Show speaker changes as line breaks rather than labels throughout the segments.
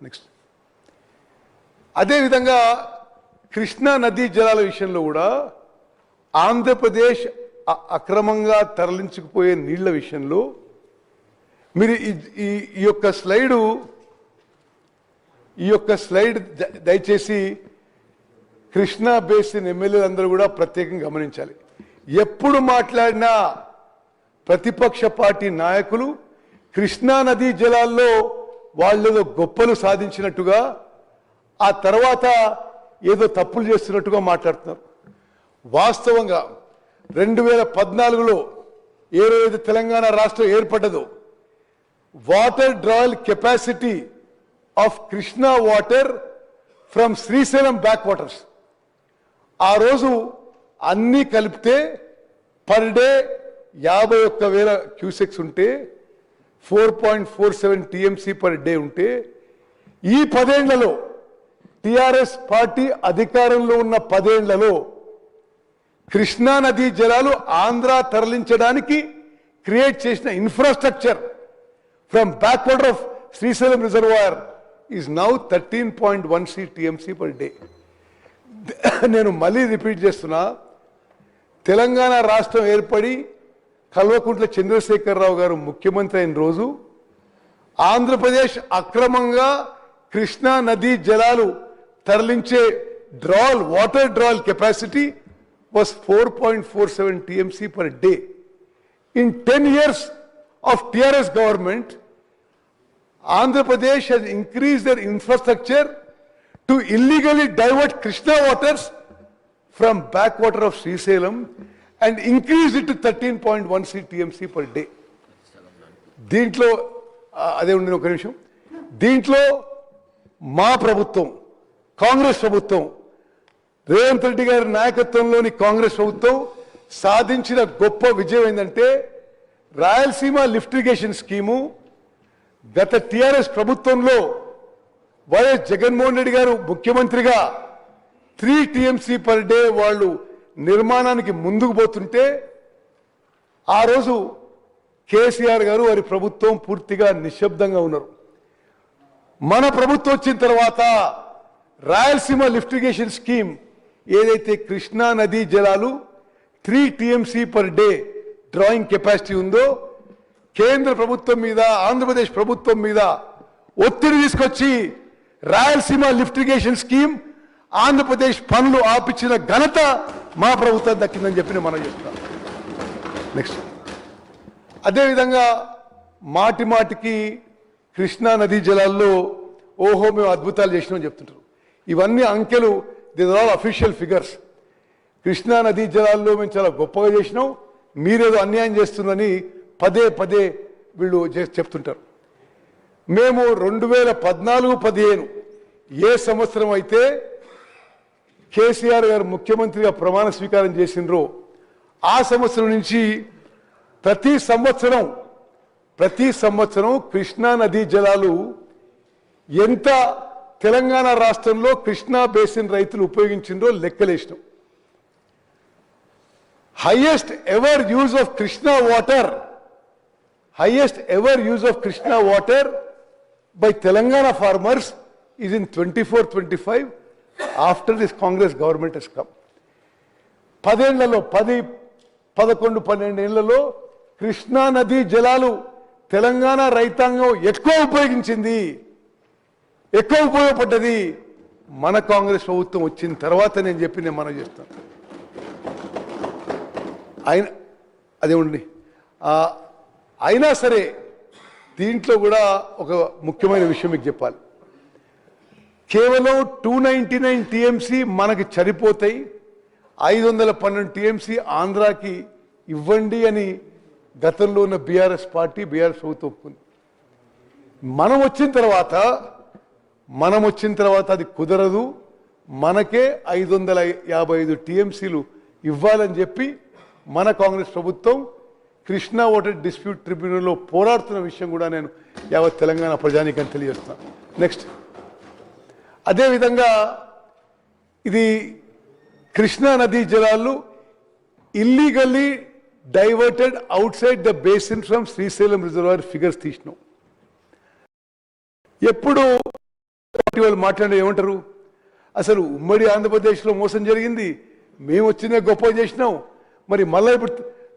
Next అదేవిధంగా కృష్ణా నదీ జలాల విషయంలో కూడా ఆంధ్రప్రదేశ్ అక్రమంగా తరలించుకుపోయే నీళ్ల విషయంలో మీరు ఈ యొక్క స్లైడ్ దయచేసి కృష్ణా బేసిన్ ఎమ్మెల్యేలందరూ కూడా ప్రత్యేకంగా గమనించాలి. ఎప్పుడు మాట్లాడినా ప్రతిపక్ష పార్టీ నాయకులు కృష్ణా నదీ జలాల్లో వాళ్ళేదో గొప్పలు సాధించినట్టుగా ఆ తర్వాత ఏదో తప్పులు చేస్తున్నట్టుగా మాట్లాడుతున్నారు. వాస్తవంగా 2014లో ఏ రోజు తెలంగాణ రాష్ట్రం ఏర్పడ్డదో water drawal capacity of Krishna water from Srisailam back waters ఆ రోజు అన్నీ కలిపితే పర్ డే 51,000 క్యూసెక్స్ ఉంటే 4.47 టీఎంసీ పర్ డే ఉంటే ఈ 10 ఏళ్లలో టిఆర్ఎస్ పార్టీ అధికారంలో ఉన్న 10 ఏళ్లలో కృష్ణా నదీ జలాలు ఆంధ్ర తరలించడానికి క్రియేట్ చేసిన infrastructure from back water of Srisailam reservoir is now 13.16 TMC per day. నేను మళ్ళీ రిపీట్ చేస్తున్నా, తెలంగాణ రాష్ట్రం ఏర్పడి కల్వకుంట్ల చంద్రశేఖరరావు గారు ముఖ్యమంత్రి అయిన రోజు ఆంధ్రప్రదేశ్ అక్రమంగా కృష్ణా నదీ జలాలు తరలించే water drawal capacity was 4.47 TMC per day. In 10 years of TRS government, Andhra Pradesh has increased their infrastructure to illegally divert Krishna waters from backwater of Srisalem and increased it to 13.16 TMC per day. దీంట్లో అదే ఉండిన ఒక నిమిషం, దీంట్లో మా ప్రభుత్వం కాంగ్రెస్ ప్రభుత్వం రేవంత్ రెడ్డి గారి నాయకత్వంలోని కాంగ్రెస్ ప్రభుత్వం సాధించిన గొప్ప విజయం ఏంటంటే రాయలసీమ లిఫ్ట్ ఇరిగేషన్ స్కీము గత టిఆర్ఎస్ ప్రభుత్వంలో వైఎస్ జగన్మోహన్ రెడ్డి గారు ముఖ్యమంత్రిగా 3 టీఎంసీ పర్ డే వాళ్ళు నిర్మాణానికి ముందుకు పోతుంటే ఆ రోజు కేసీఆర్ గారు వారి ప్రభుత్వం పూర్తిగా నిశ్శబ్దంగా ఉన్నారు. మన ప్రభుత్వం వచ్చిన తర్వాత రాయలసీమ లిఫ్ట్ ఇరిగేషన్ స్కీమ్ ఏదైతే కృష్ణా నదీ జలాలు 3 TMC per day drawing capacity ఉందో కేంద్ర ప్రభుత్వం మీద ఆంధ్రప్రదేశ్ ప్రభుత్వం మీద ఒత్తిడి తీసుకొచ్చి Rayalaseema lift irrigation scheme Andhra Pradesh పనులు ఆపించిన ఘనత మా ప్రభుత్వం దక్కిందని చెప్పి మనం చెప్తాం. నెక్స్ట్ అదేవిధంగా మాటి మాటికి కృష్ణా నదీ జలాల్లో ఓహో మేము అద్భుతాలు చేసినామని చెప్తుంటారు. ఇవన్నీ అంకెలు, these are all official figures. Krishna నదీ జలాల్లో మేము చాలా గొప్పగా చేసినాం, మీరేదో అన్యాయం చేస్తుందని పదే పదే వీళ్ళు చెప్తుంటారు. మేము 2014-15 ఏ సంవత్సరం అయితే కేసీఆర్ గారు ముఖ్యమంత్రిగా ప్రమాణ స్వీకారం చేసినరో ఆ సంవత్సరం నుంచి ప్రతి సంవత్సరం కృష్ణా నదీ జలాలు ఎంత తెలంగాణ రాష్ట్రంలో కృష్ణా బేసిన్ రైతులు ఉపయోగించిందో లెక్కలేసినాం. Highest ever use of Krishna water by Telangana farmers is in 24-25 after this Congress government has come. 10 ఏళ్లలో 11-12 ఏళ్లలో కృష్ణా నదీ జలాలు తెలంగాణ రైతాంగం ఎక్కువ ఉపయోగపడ్డది మన కాంగ్రెస్ ప్రభుత్వం వచ్చిన తర్వాత. నేను చెప్పి నేను మనం చేస్తాను. అదే ఉండి అయినా సరే దీంట్లో కూడా ఒక ముఖ్యమైన విషయం మీకు చెప్పాలి. కేవలం 299 టీఎంసీ మనకి సరిపోతాయి, 512 టీఎంసీ ఆంధ్రాకి ఇవ్వండి అని గతంలో ఉన్న బీఆర్ఎస్ ప్రభుత్వం ఒప్పుకుంది. మనం వచ్చిన తర్వాత అది కుదరదు, మనకే 555 టీఎంసీలు ఇవ్వాలని చెప్పి మన కాంగ్రెస్ ప్రభుత్వం కృష్ణా వాటర్ డిస్ప్యూట్ ట్రిబ్యునల్లో పోరాడుతున్న విషయం కూడా నేను యావత్ తెలంగాణ ప్రజానీకం తెలియజేస్తున్నాను. నెక్స్ట్ అదేవిధంగా ఇది కృష్ణా నదీ జలాలు illegally diverted outside the basin from Srisailam reservoir figures తీసినాం. ఎప్పుడు పార్టీ వాళ్ళు మాట్లాడే ఏమంటారు, అసలు ఉమ్మడి ఆంధ్రప్రదేశ్లో మోసం జరిగింది, మేము వచ్చినా గొప్ప చేసినాం, మరి మళ్ళీ ఇప్పుడు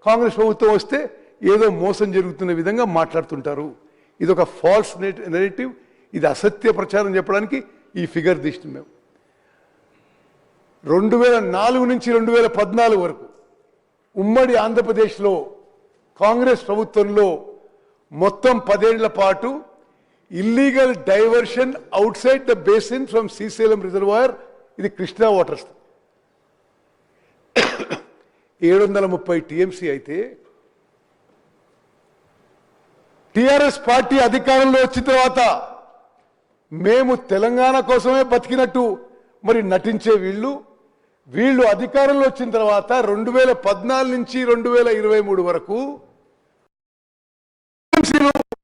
కాంగ్రెస్ ప్రభుత్వం వస్తే ఏదో మోసం జరుగుతున్న విధంగా మాట్లాడుతుంటారు. ఇది ఒక ఫాల్స్ నెరేటివ్, ఇది అసత్య ప్రచారం చెప్పడానికి ఈ ఫిగర్ తీసినాం మేము. 2004 నుంచి 2014 వరకు ఉమ్మడి ఆంధ్రప్రదేశ్లో కాంగ్రెస్ ప్రభుత్వంలో మొత్తం 10 ఏళ్ల పాటు illegal diversion out side the basin from Srisailam reservoir, ఇది కృష్ణా వాటర్స్ 730 టీఎంసీ అయితే టిఆర్ఎస్ పార్టీ అధికారంలో వచ్చిన తర్వాత మేము తెలంగాణ కోసమే బతికినట్టు మరి నటించే వీళ్ళు అధికారంలో వచ్చిన తర్వాత 2014 నుంచి 2023 వరకు